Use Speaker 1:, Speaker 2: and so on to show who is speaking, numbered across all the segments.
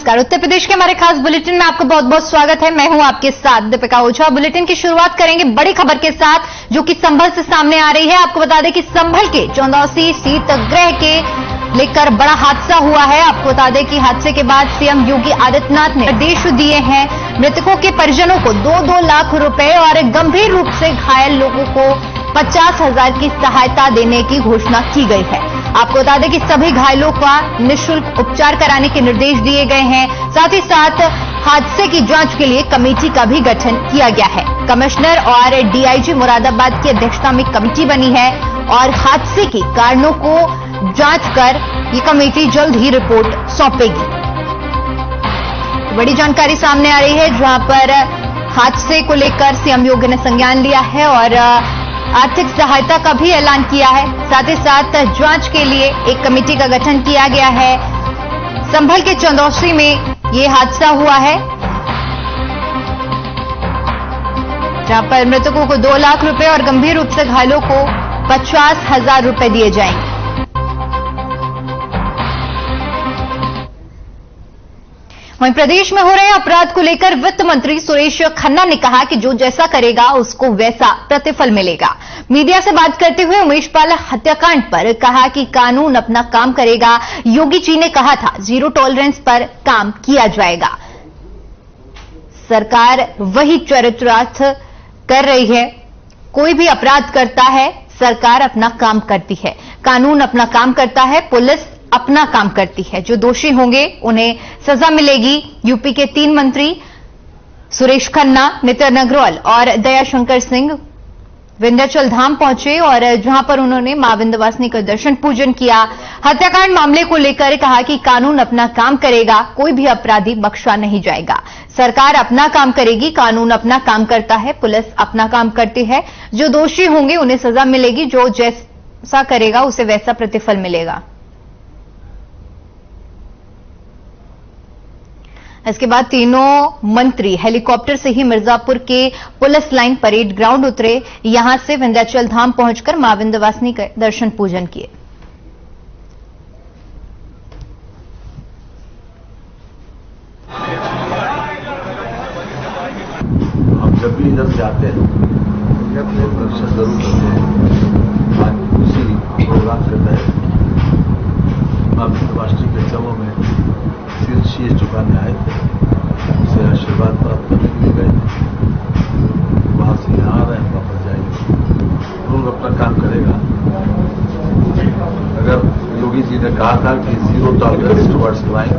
Speaker 1: नमस्कार। उत्तर प्रदेश के हमारे खास बुलेटिन में आपका बहुत बहुत स्वागत है। मैं हूं आपके साथ दीपिका ओझा। बुलेटिन की शुरुआत करेंगे बड़ी खबर के साथ जो कि संभल से सामने आ रही है। आपको बता दें कि संभल के चौंदौसी शीतगृह के लेकर बड़ा हादसा हुआ है। आपको बता दें कि हादसे के बाद सीएम योगी आदित्यनाथ ने निर्देश दिए हैं। मृतकों के परिजनों को 2-2 लाख रुपए और गंभीर रूप से घायल लोगों को 50,000 की सहायता देने की घोषणा की गई है। आपको बता दें कि सभी घायलों का निःशुल्क उपचार कराने के निर्देश दिए गए हैं। साथ ही साथ हादसे की जांच के लिए कमेटी का भी गठन किया गया है। कमिश्नर और डीआईजी मुरादाबाद की अध्यक्षता में कमेटी बनी है और हादसे के कारणों को जांच कर ये कमेटी जल्द ही रिपोर्ट सौंपेगी। बड़ी जानकारी सामने आ रही है जहां पर हादसे को लेकर सीएम योगी ने संज्ञान लिया है और आर्थिक सहायता का भी ऐलान किया है। साथ ही साथ जांच के लिए एक कमेटी का गठन किया गया है। संभल के चौंदौसी में ये हादसा हुआ है जहां पर मृतकों को 2 लाख रुपए और गंभीर रूप से घायलों को 50,000 रुपए दिए जाएंगे। वहीं प्रदेश में हो रहे अपराध को लेकर वित्त मंत्री सुरेश खन्ना ने कहा कि जो जैसा करेगा उसको वैसा प्रतिफल मिलेगा। मीडिया से बात करते हुए उमेश पाल हत्याकांड पर कहा कि कानून अपना काम करेगा। योगी जी ने कहा था 0 टॉलरेंस पर काम किया जाएगा। सरकार वही चरितार्थ कर रही है। कोई भी अपराध करता है, सरकार अपना काम करती है, कानून अपना काम करता है, पुलिस अपना काम करती है। जो दोषी होंगे उन्हें सजा मिलेगी। यूपी के 3 मंत्री सुरेश खन्ना, नितिन अग्रवाल और दयाशंकर सिंह विंध्याचल धाम पहुंचे और जहां पर उन्होंने मां विंध्यवासिनी का दर्शन पूजन किया। हत्याकांड मामले को लेकर कहा कि कानून अपना काम करेगा, कोई भी अपराधी बख्शा नहीं जाएगा। सरकार अपना काम करेगी, कानून अपना काम करता है, पुलिस अपना काम करती है। जो दोषी होंगे उन्हें सजा मिलेगी, जो जैसा करेगा उसे वैसा प्रतिफल मिलेगा। इसके बाद तीनों मंत्री हेलीकॉप्टर से ही मिर्जापुर के पुलिस लाइन परेड ग्राउंड उतरे। यहां से विंध्याचल धाम पहुंचकर मां विंध्यवासिनी का दर्शन पूजन किए।
Speaker 2: हम जब भी इधर से आते हैं तो दर्शन जरूर करते हैं। आज उसी प्रोग्राम के तहत मां विंध्यवासिनी के चरणों में शीश झुकाने आए थे, उसे आशीर्वाद प्राप्त करने के लिए गए थे। वहां से यहाँ आ रहे हैं, वापस जाएंगे। लोग अपना काम करेगा। अगर योगी जी ने कहा था कि 0 टॉलरेंस टुवर्ड्स क्राइम,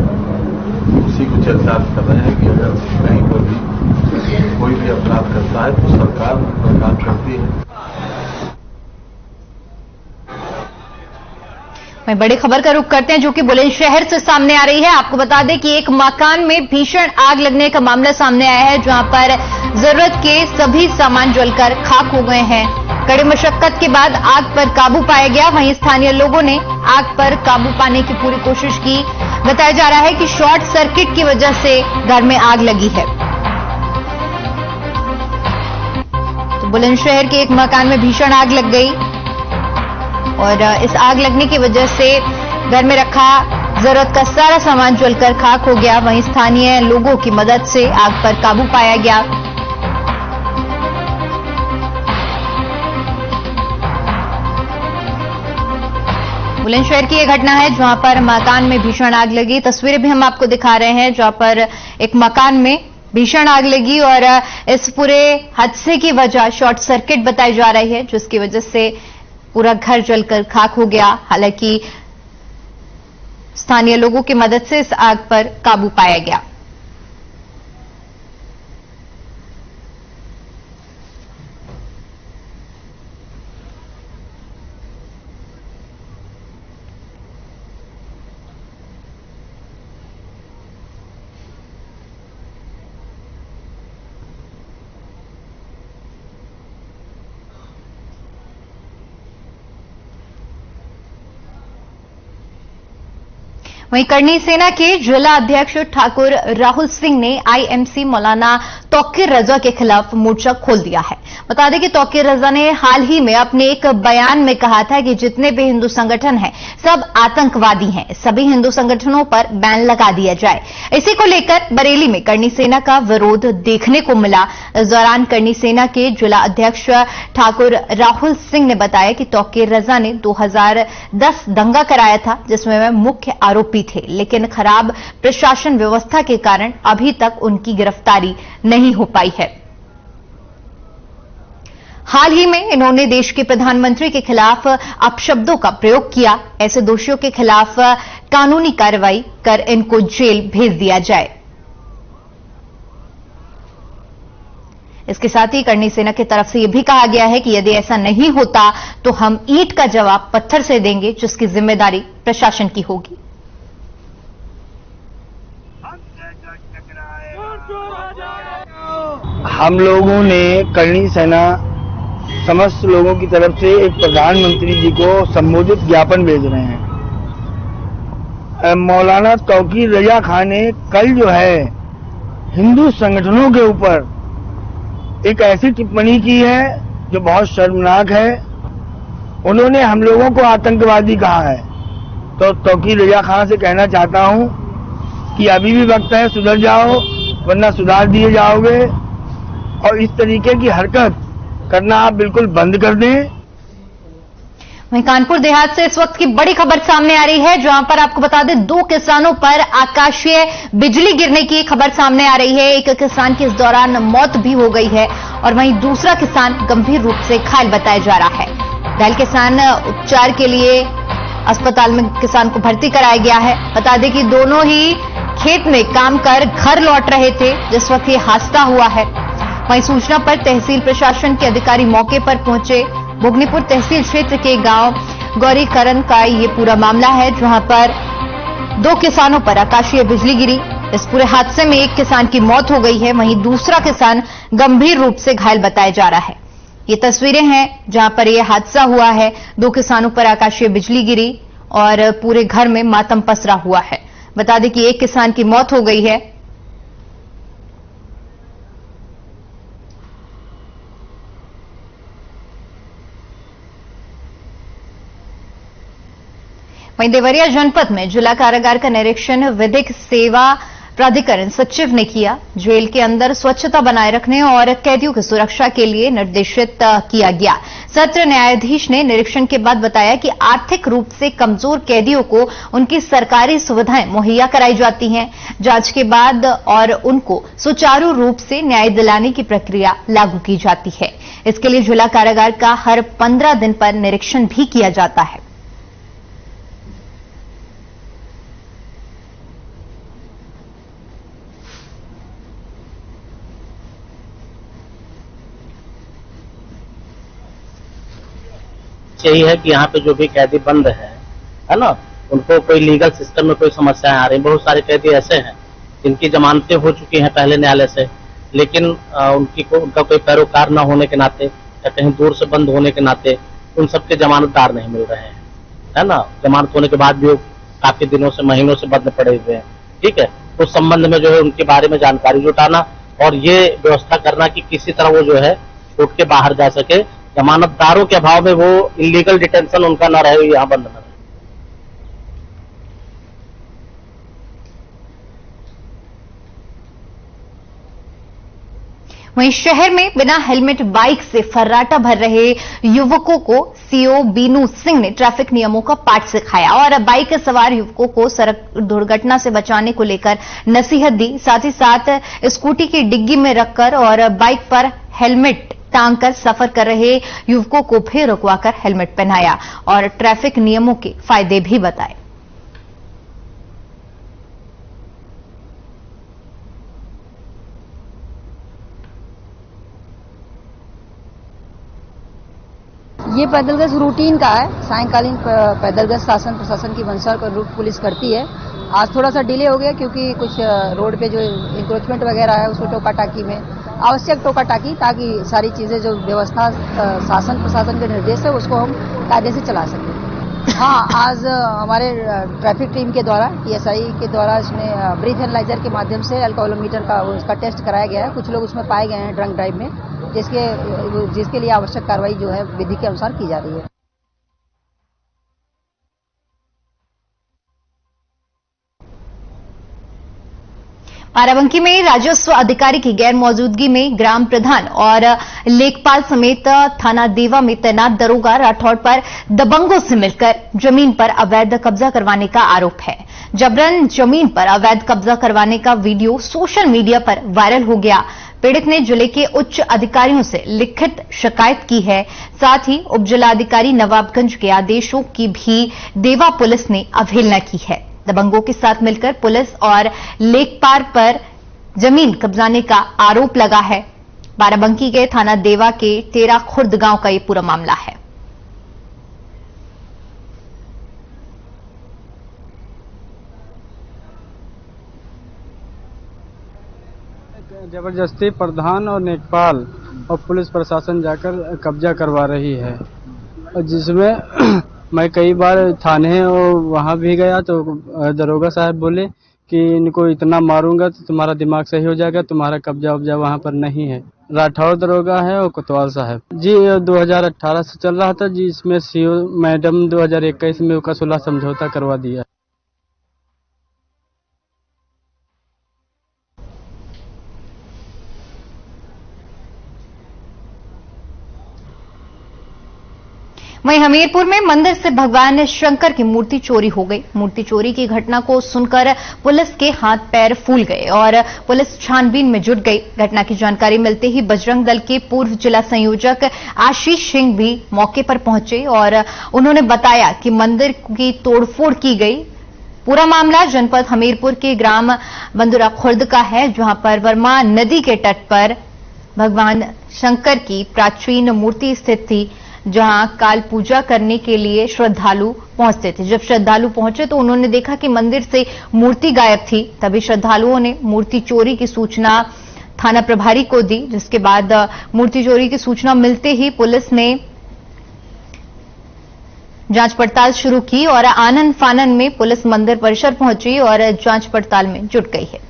Speaker 2: उसी को चरितार्थ कर रहे हैं कि अगर कहीं पर भी कोई भी अपराध करता है तो सरकार अपना काम करती है।
Speaker 1: बड़ी खबर का रुख करते हैं जो कि बुलंदशहर से सामने आ रही है। आपको बता दें कि एक मकान में भीषण आग लगने का मामला सामने आया है जहां पर जरूरत के सभी सामान जलकर खाक हो गए हैं। कड़ी मशक्कत के बाद आग पर काबू पाया गया। वहीं स्थानीय लोगों ने आग पर काबू पाने की पूरी कोशिश की। बताया जा रहा है कि शॉर्ट सर्किट की वजह से घर में आग लगी है। तो बुलंदशहर के एक मकान में भीषण आग लग गई और इस आग लगने की वजह से घर में रखा जरूरत का सारा सामान जलकर खाक हो गया। वहीं स्थानीय लोगों की मदद से आग पर काबू पाया गया। बुलंदशहर की यह घटना है जहां पर मकान में भीषण आग लगी। तस्वीरें भी हम आपको दिखा रहे हैं जहां पर एक मकान में भीषण आग लगी और इस पूरे हादसे की वजह शॉर्ट सर्किट बताई जा रही है, जिसकी वजह से पूरा घर जलकर खाक हो गया। हालांकि स्थानीय लोगों की मदद से इस आग पर काबू पाया गया। वहीं करनी सेना के जिला अध्यक्ष ठाकुर राहुल सिंह ने आईएमसी मौलाना तौकीर रजा के खिलाफ मोर्चा खोल दिया है। बता दें कि तौकीर रजा ने हाल ही में अपने एक बयान में कहा था कि जितने भी हिंदू संगठन हैं सब आतंकवादी हैं, सभी हिंदू संगठनों पर बैन लगा दिया जाए। इसी को लेकर बरेली में करनी सेना का विरोध देखने को मिला। इस दौरान करनी सेना के जिला अध्यक्ष ठाकुर राहुल सिंह ने बताया कि तौकीर रजा ने 2010 दंगा कराया था, जिसमें वे मुख्य आरोपी थे, लेकिन खराब प्रशासन व्यवस्था के कारण अभी तक उनकी गिरफ्तारी नहीं हो पाई है। हाल ही में इन्होंने देश के प्रधानमंत्री के खिलाफ अपशब्दों का प्रयोग किया। ऐसे दोषियों के खिलाफ कानूनी कार्रवाई कर इनको जेल भेज दिया जाए। इसके साथ ही करनी सेना की तरफ से यह भी कहा गया है कि यदि ऐसा नहीं होता तो हम ईंट का जवाब पत्थर से देंगे, जिसकी जिम्मेदारी प्रशासन की होगी।
Speaker 3: हम लोगों ने करनी सेना समस्त लोगों की तरफ से एक प्रधानमंत्री जी को संबोधित ज्ञापन भेज रहे हैं। मौलाना तौकीर रजा खान ने कल जो है हिंदू संगठनों के ऊपर एक ऐसी टिप्पणी की है जो बहुत शर्मनाक है। उन्होंने हम लोगों को आतंकवादी कहा है। तो तौकीर रजा खान से कहना चाहता हूं कि अभी भी वक्त है, सुधर जाओ, वरना सुधार दिए जाओगे और इस तरीके की हरकत करना आप बिल्कुल बंद कर दें।
Speaker 1: वहीं कानपुर देहात से इस वक्त की बड़ी खबर सामने आ रही है, जहां पर आपको बता दें 2 किसानों पर आकाशीय बिजली गिरने की खबर सामने आ रही है। एक किसान की इस दौरान मौत भी हो गई है और वहीं दूसरा किसान गंभीर रूप से घायल बताया जा रहा है। घायल किसान उपचार के लिए अस्पताल में किसान को भर्ती कराया गया है। बता दें कि दोनों ही खेत में काम कर घर लौट रहे थे जिस वक्त ये हादसा हुआ है। वहीं सूचना पर तहसील प्रशासन के अधिकारी मौके पर पहुंचे। भोगनीपुर तहसील क्षेत्र के गांव गौरीकरण का ये पूरा मामला है, जहां पर 2 किसानों पर आकाशीय बिजली गिरी। इस पूरे हादसे में एक किसान की मौत हो गई है, वहीं दूसरा किसान गंभीर रूप से घायल बताया जा रहा है। ये तस्वीरें हैं जहां पर यह हादसा हुआ है। 2 किसानों पर आकाशीय बिजली गिरी और पूरे घर में मातम पसरा हुआ है। बता दें कि एक किसान की मौत हो गई है। वहीं देवरिया जनपद में जिला कारागार का निरीक्षण विधिक सेवा प्राधिकरण सचिव ने किया। जेल के अंदर स्वच्छता बनाए रखने और कैदियों की सुरक्षा के लिए निर्देशित किया गया। सत्र न्यायाधीश ने निरीक्षण के बाद बताया कि आर्थिक रूप से कमजोर कैदियों को उनकी सरकारी सुविधाएं मुहैया कराई जाती हैं। जांच के बाद और उनको सुचारू रूप से न्याय दिलाने की प्रक्रिया लागू की जाती है। इसके लिए जिला कारागार का हर 15 दिन पर निरीक्षण भी किया जाता है।
Speaker 4: यही है कि यहाँ पे जो भी कैदी बंद है ना, उनको कोई लीगल सिस्टम में कोई समस्याएं आ रही। बहुत सारे कैदी ऐसे हैं जिनकी जमानतें हो चुकी हैं पहले न्यायालय से, लेकिन उनका कोई पैरोकार न होने के नाते या कहीं दूर से बंद होने के नाते उन सबके जमानतदार नहीं मिल रहे हैं, है ना। जमानत होने के बाद भी वो काफी दिनों से, महीनों से बंद पड़े हुए हैं। ठीक है, उस संबंध में जो है उनके बारे में जानकारी जुटाना और ये व्यवस्था करना कि किसी तरह वो जो है छूट के बाहर जा सके। जमानतदारों के अभाव में वो इलीगल डिटेंशन उनका न रहे, यहाँ बंद न रहे।
Speaker 1: वहीं शहर में बिना हेलमेट बाइक से फर्राटा भर रहे युवकों को सीओ बीनू सिंह ने ट्रैफिक नियमों का पाठ सिखाया और बाइक सवार युवकों को सड़क दुर्घटना से बचाने को लेकर नसीहत दी। साथ ही साथ स्कूटी की डिग्गी में रखकर और बाइक पर हेलमेट टांग कर सफर कर रहे युवकों को भी रुकवाकर हेलमेट पहनाया और ट्रैफिक नियमों के फायदे भी बताए।
Speaker 5: ये पैदल गश्त रूटीन का है। सायंकालीन पैदल गश्त शासन प्रशासन की मंशा पर रूट पुलिस करती है। आज थोड़ा सा डिले हो गया क्योंकि कुछ रोड पे जो इंक्रोचमेंट वगैरह है उसको टोका टाकी में आवश्यक टोका टाकी, ताकि सारी चीजें जो व्यवस्था शासन प्रशासन के निर्देश है उसको हम कायदे से चला सकें। हाँ, आज हमारे ट्रैफिक टीम के द्वारा टीएसआई के द्वारा इसमें ब्रीथ एनालाइजर के माध्यम से अल्कोहलोमीटर का उसका टेस्ट कराया गया है। कुछ लोग उसमें पाए गए हैं ड्रंक ड्राइव में, जिसके लिए आवश्यक कार्रवाई जो है विधि के अनुसार की जा रही है।
Speaker 1: बाराबंकी में राजस्व अधिकारी की गैर मौजूदगी में ग्राम प्रधान और लेखपाल समेत थाना देवा में तैनात दरोगा राठौड़ पर दबंगों से मिलकर जमीन पर अवैध कब्जा करवाने का आरोप है। जबरन जमीन पर अवैध कब्जा करवाने का वीडियो सोशल मीडिया पर वायरल हो गया। पीड़ित ने जिले के उच्च अधिकारियों से लिखित शिकायत की है। साथ ही उपजिलाधिकारी नवाबगंज के आदेशों की भी देवा पुलिस ने अवहेलना की है। दबंगों के साथ मिलकर पुलिस और लेखपाल पर जमीन कब्जाने का आरोप लगा है। बाराबंकी के थाना देवा के तेरा खुर्द गांव का ये पूरा मामला है।
Speaker 6: जबरदस्ती प्रधान और लेखपाल और पुलिस प्रशासन जाकर कब्जा करवा रही है, और जिसमें मैं कई बार थाने और वहां भी गया तो दरोगा साहब बोले कि इनको इतना मारूंगा तो तुम्हारा दिमाग सही हो जाएगा, तुम्हारा कब्जा उब्जा वहां पर नहीं है। राठौर दरोगा है और कोतवाल साहब जी 2018 से चल रहा था जी। इसमें सीओ मैडम 2021 में उसका सुलह समझौता करवा दिया।
Speaker 1: वहीं हमीरपुर में मंदिर से भगवान शंकर की मूर्ति चोरी हो गई। मूर्ति चोरी की घटना को सुनकर पुलिस के हाथ पैर फूल गए और पुलिस छानबीन में जुट गई। घटना की जानकारी मिलते ही बजरंग दल के पूर्व जिला संयोजक आशीष सिंह भी मौके पर पहुंचे और उन्होंने बताया कि मंदिर की तोड़फोड़ की गई। पूरा मामला जनपद हमीरपुर के ग्राम बंदुरा खुर्द का है, जहां पर वर्मा नदी के तट पर भगवान शंकर की प्राचीन मूर्ति स्थित थी, जहां काल पूजा करने के लिए श्रद्धालु पहुंचते थे। जब श्रद्धालु पहुंचे तो उन्होंने देखा कि मंदिर से मूर्ति गायब थी। तभी श्रद्धालुओं ने मूर्ति चोरी की सूचना थाना प्रभारी को दी, जिसके बाद मूर्ति चोरी की सूचना मिलते ही पुलिस ने जांच पड़ताल शुरू की और आनन फानन में पुलिस मंदिर परिसर पहुंची और जांच पड़ताल में जुट गई है।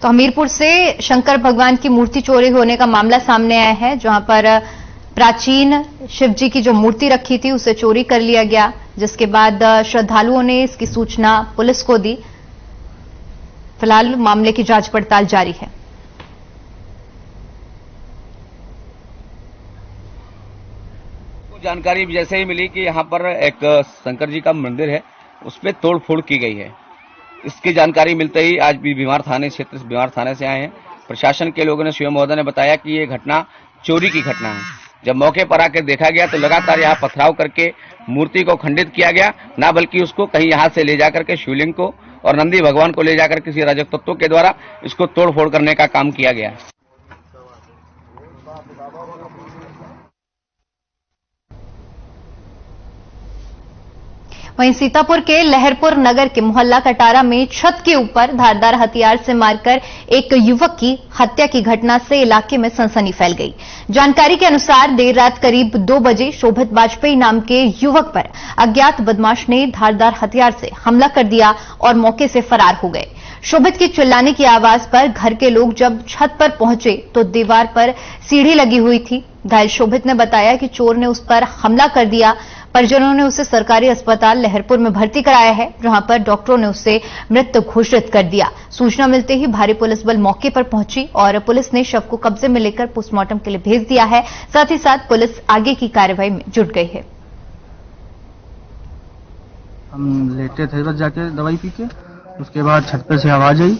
Speaker 1: तो हमीरपुर से शंकर भगवान की मूर्ति चोरी होने का मामला सामने आया है, जहां पर प्राचीन शिव जी की जो मूर्ति रखी थी उसे चोरी कर लिया गया, जिसके बाद श्रद्धालुओं ने इसकी सूचना पुलिस को दी। फिलहाल मामले की जांच पड़ताल जारी है।
Speaker 7: जानकारी जैसे ही मिली कि यहाँ पर एक शंकर जी का मंदिर है, उसमें तोड़फोड़ की गई है। इसकी जानकारी मिलते ही आज भी बीमार थाने से आए हैं। प्रशासन के लोगों ने सीएम महोदय ने बताया कि ये घटना चोरी की घटना है। जब मौके पर आकर देखा गया तो लगातार यहाँ पथराव करके मूर्ति को खंडित किया गया, ना बल्कि उसको कहीं यहाँ से ले जाकर के शिवलिंग को और नंदी भगवान को ले जाकर किसी अराजक तत्वों के द्वारा इसको तोड़फोड़ करने का काम किया गया।
Speaker 1: वहीं सीतापुर के लहरपुर नगर के मोहल्ला कटारा में छत के ऊपर धारदार हथियार से मारकर एक युवक की हत्या की घटना से इलाके में सनसनी फैल गई। जानकारी के अनुसार देर रात करीब 2 बजे शोभित वाजपेयी नाम के युवक पर अज्ञात बदमाश ने धारदार हथियार से हमला कर दिया और मौके से फरार हो गए। शोभित के चिल्लाने की आवाज पर घर के लोग जब छत पर पहुंचे तो दीवार पर सीढ़ी लगी हुई थी। घायल शोभित ने बताया कि चोर ने उस पर हमला कर दिया। परिजनों ने उसे सरकारी अस्पताल लहरपुर में भर्ती कराया है, जहां पर डॉक्टरों ने उसे मृत घोषित कर दिया। सूचना मिलते ही भारी पुलिस बल मौके पर पहुंची और पुलिस ने शव को कब्जे में लेकर पोस्टमार्टम के लिए भेज दिया है। साथ ही साथ पुलिस आगे की कार्रवाई में जुट गई है।
Speaker 8: हम लेटे थे बस जाके दवाई पी के, उसके बाद छत पे से आवाज आई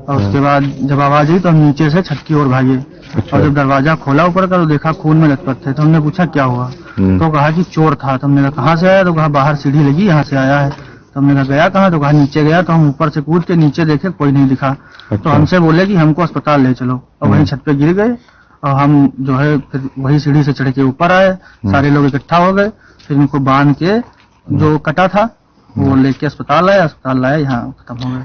Speaker 8: और उसके बाद जब आवाज आई तो हम नीचे से छत की ओर भागे। और जब दरवाजा खोला ऊपर का तो देखा खून में लथपथ थे। तो हमने पूछा क्या हुआ, तो कहा कि चोर था। तो हमने कहा कहाँ से आया, तो कहा बाहर सीढ़ी लगी यहाँ से आया है। तो हमने कहा गया कहाँ, तो कहा नीचे गया। तो हम ऊपर से कूद के नीचे देखे कोई नहीं दिखा। तो हमसे बोले कि हमको अस्पताल ले चलो, और वहीं छत पे गिर गए। और हम जो है फिर वही सीढ़ी से चढ़ के ऊपर आए, सारे लोग इकट्ठा हो गए। फिर उनको बांध के जो कटा था वो लेके अस्पताल आया, यहाँ खत्म हो गए।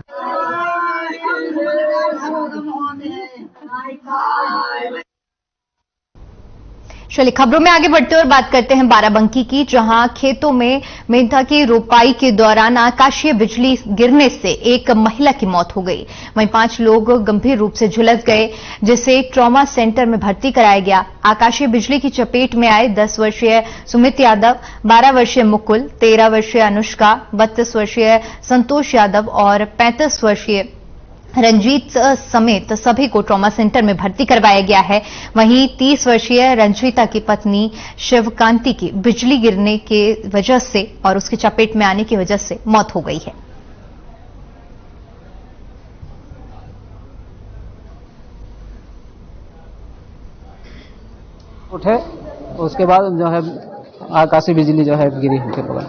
Speaker 1: चलिए खबरों में आगे बढ़ते और बात करते हैं बाराबंकी की, जहां खेतों में मेंथा की रोपाई के दौरान आकाशीय बिजली गिरने से एक महिला की मौत हो गई। वहीं 5 लोग गंभीर रूप से झुलस गए, जिसे ट्रॉमा सेंटर में भर्ती कराया गया। आकाशीय बिजली की चपेट में आए 10 वर्षीय सुमित यादव, 12 वर्षीय मुकुल, 13 वर्षीय अनुष्का, 32 वर्षीय संतोष यादव और 35 वर्षीय रंजीत समेत सभी को ट्रॉमा सेंटर में भर्ती करवाया गया है। वहीं 30 वर्षीय रंजीता की पत्नी शिवकांति की बिजली गिरने की वजह से और उसकी चपेट में आने की वजह से मौत हो गई है।
Speaker 6: उठे उसके बाद जो है आकाशीय बिजली जो है गिरी उनके बगल।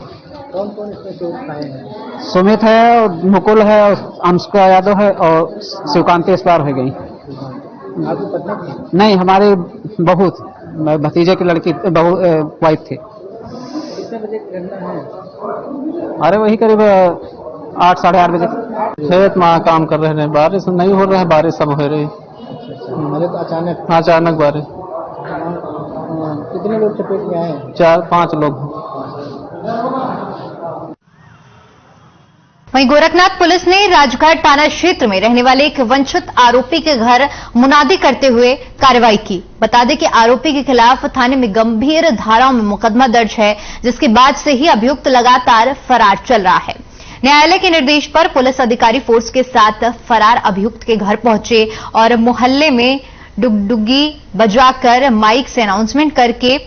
Speaker 6: कौन कौन इसमें चोट खाए हैं? सुमित है और मुकुल है और अनुष्का यादव है और शिवकांति एक्सपायर हो गई। आपकी पत्नी? नहीं, हमारे बहू भतीजे की लड़की बहू वाइफ थी। कितने बजे घटना है? अरे वही करीब 8 साढ़े 8 बजे। खेत में काम कर रहे हैं, बारिश नहीं हो रहा है, बारिश सब हो रही है। अचानक बारिश। कितने लोग चपेट में आए? 4-5 लोग।
Speaker 1: वहीं गोरखनाथ पुलिस ने राजघाट थाना क्षेत्र में रहने वाले एक वंचित आरोपी के घर मुनादी करते हुए कार्रवाई की। बता दें कि आरोपी के खिलाफ थाने में गंभीर धाराओं में मुकदमा दर्ज है, जिसके बाद से ही अभियुक्त लगातार फरार चल रहा है। न्यायालय के निर्देश पर पुलिस अधिकारी फोर्स के साथ फरार अभियुक्त के घर पहुंचे और मोहल्ले में डुगडुगी बजाकर माइक से अनाउंसमेंट करके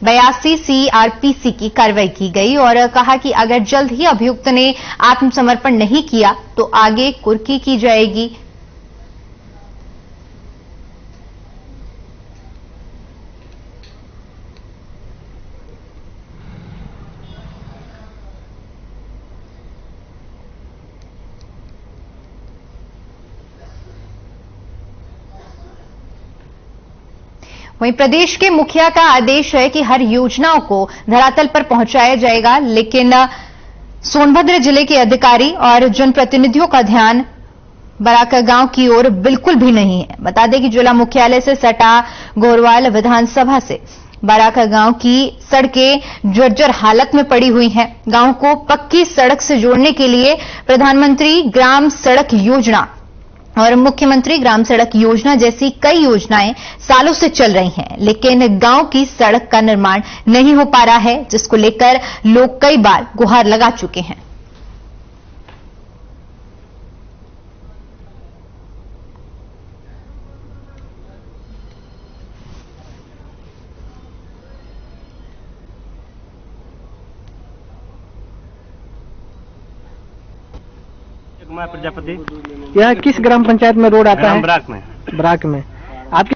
Speaker 1: 82 CRPC की कार्रवाई की गई और कहा कि अगर जल्द ही अभियुक्त ने आत्मसमर्पण नहीं किया तो आगे कुर्की की जाएगी। वहीं प्रदेश के मुखिया का आदेश है कि हर योजनाओं को धरातल पर पहुंचाया जाएगा, लेकिन सोनभद्र जिले के अधिकारी और जनप्रतिनिधियों का ध्यान बराका गांव की ओर बिल्कुल भी नहीं है। बता दें कि जिला मुख्यालय से सटा गोरवाल विधानसभा से बराका गांव की सड़कें जर्जर हालत में पड़ी हुई हैं। गांव को पक्की सड़क से जोड़ने के लिए प्रधानमंत्री ग्राम सड़क योजना और मुख्यमंत्री ग्राम सड़क योजना जैसी कई योजनाएं सालों से चल रही हैं, लेकिन गांव की सड़क का निर्माण नहीं हो पा रहा है, जिसको लेकर लोग कई बार गुहार लगा चुके हैं।
Speaker 9: प्रजापति, यह किस ग्राम पंचायत में रोड आता है? ब्राक में। ब्राक में आपकी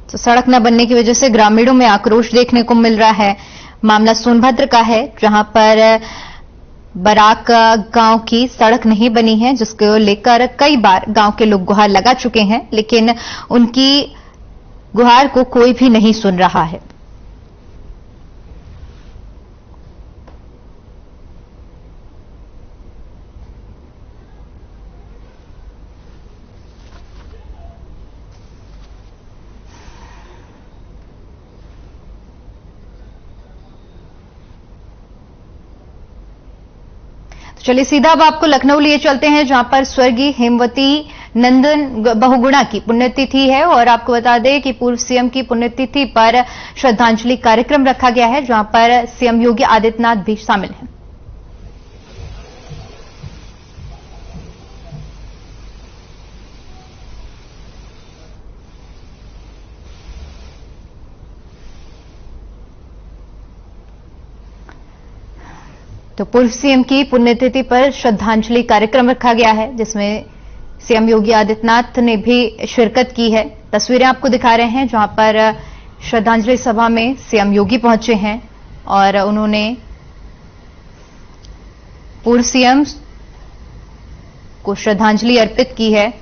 Speaker 1: तो सड़क न बनने की वजह से ग्रामीणों में आक्रोश देखने को मिल रहा है। मामला सोनभद्र का है, जहां पर बराक गांव की सड़क नहीं बनी है, जिसको लेकर कई बार गांव के लोग गुहार लगा चुके हैं, लेकिन उनकी गुहार को कोई भी नहीं सुन रहा है। चलिए सीधा अब आपको लखनऊ लिए चलते हैं, जहां पर स्वर्गीय हेमवती नंदन बहुगुणा की पुण्यतिथि है और आपको बता दें कि पूर्व सीएम की पुण्यतिथि पर श्रद्धांजलि कार्यक्रम रखा गया है, जहां पर सीएम योगी आदित्यनाथ भी शामिल हैं। तो पूर्व सीएम की पुण्यतिथि पर श्रद्धांजलि कार्यक्रम रखा गया है, जिसमें सीएम योगी आदित्यनाथ ने भी शिरकत की है। तस्वीरें आपको दिखा रहे हैं, जहां पर श्रद्धांजलि सभा में सीएम योगी पहुंचे हैं और उन्होंने पूर्व सीएम को श्रद्धांजलि अर्पित की है।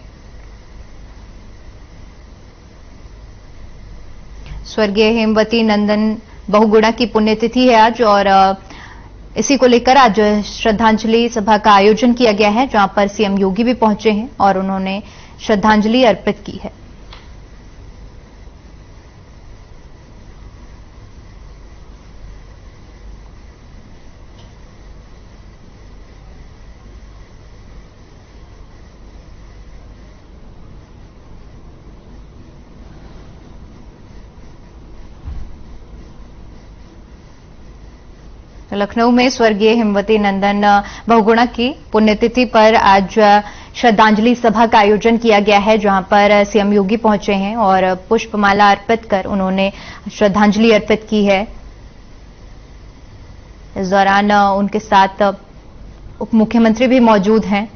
Speaker 1: स्वर्गीय हेमवती नंदन बहुगुणा की पुण्यतिथि है आज और इसी को लेकर आज श्रद्धांजलि सभा का आयोजन किया गया है, जहां पर सीएम योगी भी पहुंचे हैं और उन्होंने श्रद्धांजलि अर्पित की है। लखनऊ में स्वर्गीय हेमवती नंदन बहुगुणा की पुण्यतिथि पर आज श्रद्धांजलि सभा का आयोजन किया गया है, जहां पर सीएम योगी पहुंचे हैं और पुष्पमाला अर्पित कर उन्होंने श्रद्धांजलि अर्पित की है। इस दौरान उनके साथ उप मुख्यमंत्री भी मौजूद हैं।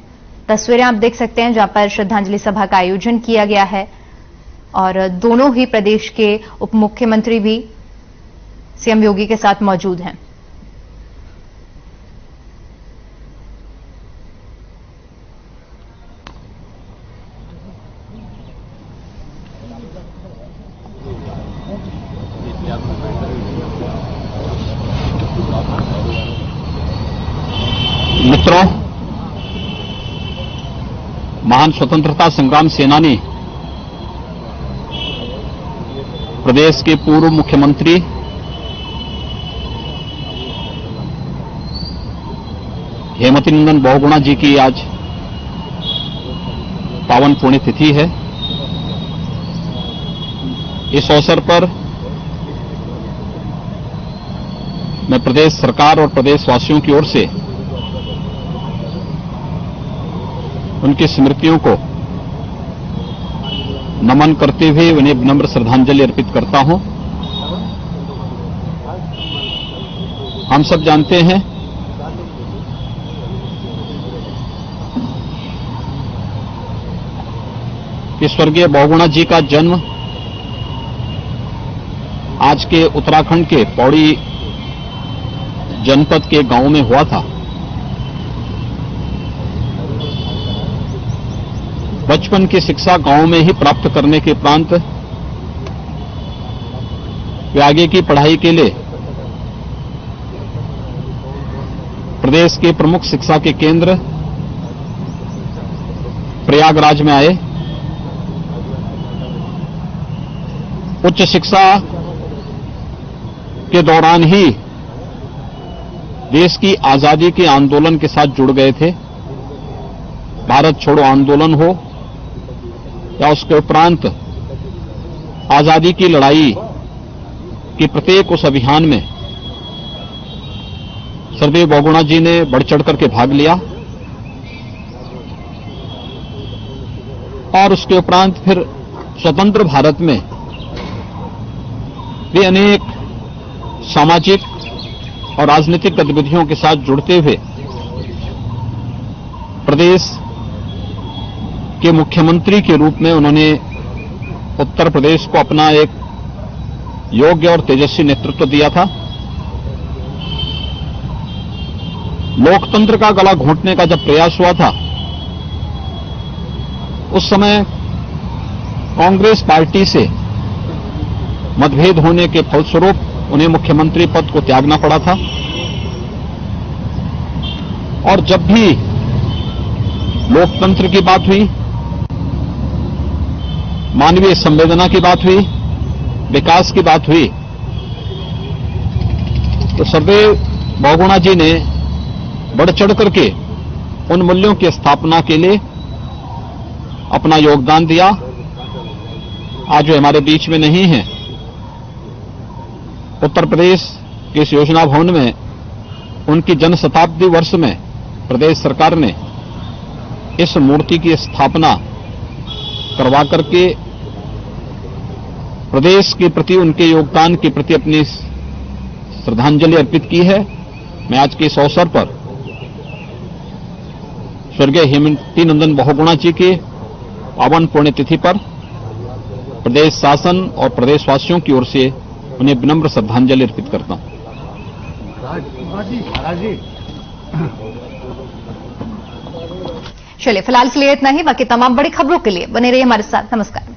Speaker 1: तस्वीरें आप देख सकते हैं जहां पर श्रद्धांजलि सभा का आयोजन किया गया है और दोनों ही प्रदेश के उप मुख्यमंत्री भी सीएम योगी के साथ मौजूद हैं।
Speaker 10: मित्रों, महान स्वतंत्रता संग्राम सेनानी प्रदेश के पूर्व मुख्यमंत्री हेमवती नंदन बहुगुणा जी की आज पावन पुण्यतिथि है। इस अवसर पर मैं प्रदेश सरकार और प्रदेशवासियों की ओर से उनकी स्मृतियों को नमन करते हुए उन्हें विनम्र श्रद्धांजलि अर्पित करता हूं। हम सब जानते हैं कि स्वर्गीय बहुगुणा जी का जन्म आज के उत्तराखंड के पौड़ी जनपद के गांव में हुआ था। बचपन की शिक्षा गांव में ही प्राप्त करने के उपरांत वे आगे की पढ़ाई के लिए प्रदेश के प्रमुख शिक्षा के केंद्र प्रयागराज में आए। उच्च शिक्षा के दौरान ही देश की आजादी के आंदोलन के साथ जुड़ गए थे। भारत छोड़ो आंदोलन हो या उसके उपरांत आजादी की लड़ाई के प्रत्येक उस अभियान में स्वर्गीय बहुगुणा जी ने बढ़ चढ़कर के भाग लिया और उसके उपरांत फिर स्वतंत्र भारत में वे अनेक सामाजिक और राजनीतिक गतिविधियों के साथ जुड़ते हुए प्रदेश के मुख्यमंत्री के रूप में उन्होंने उत्तर प्रदेश को अपना एक योग्य और तेजस्वी नेतृत्व दिया था। लोकतंत्र का गला घोंटने का जब प्रयास हुआ था, उस समय कांग्रेस पार्टी से मतभेद होने के फलस्वरूप उन्हें मुख्यमंत्री पद को त्यागना पड़ा था। और जब भी लोकतंत्र की बात हुई, मानवीय संवेदना की बात हुई, विकास की बात हुई, तो स्वर्गीय बहुगुणा जी ने बढ़ चढ़ करके उन मूल्यों की स्थापना के लिए अपना योगदान दिया। आज वे हमारे बीच में नहीं हैं। उत्तर प्रदेश के इस योजना भवन में उनकी जन्म शताब्दी वर्ष में प्रदेश सरकार ने इस मूर्ति की स्थापना करवा करके प्रदेश के प्रति उनके योगदान के प्रति अपनी श्रद्धांजलि अर्पित की है। मैं आज के इस अवसर पर स्वर्गीय हेमवती नंदन बहुगुणा जी के पावन पुण्यतिथि पर प्रदेश शासन और प्रदेशवासियों की ओर से उन्हें विनम्र श्रद्धांजलि अर्पित करता हूं।
Speaker 1: चलिए फिलहाल के लिए इतना ही, बाकी तमाम बड़ी खबरों के लिए बने रहिए हमारे साथ। नमस्कार।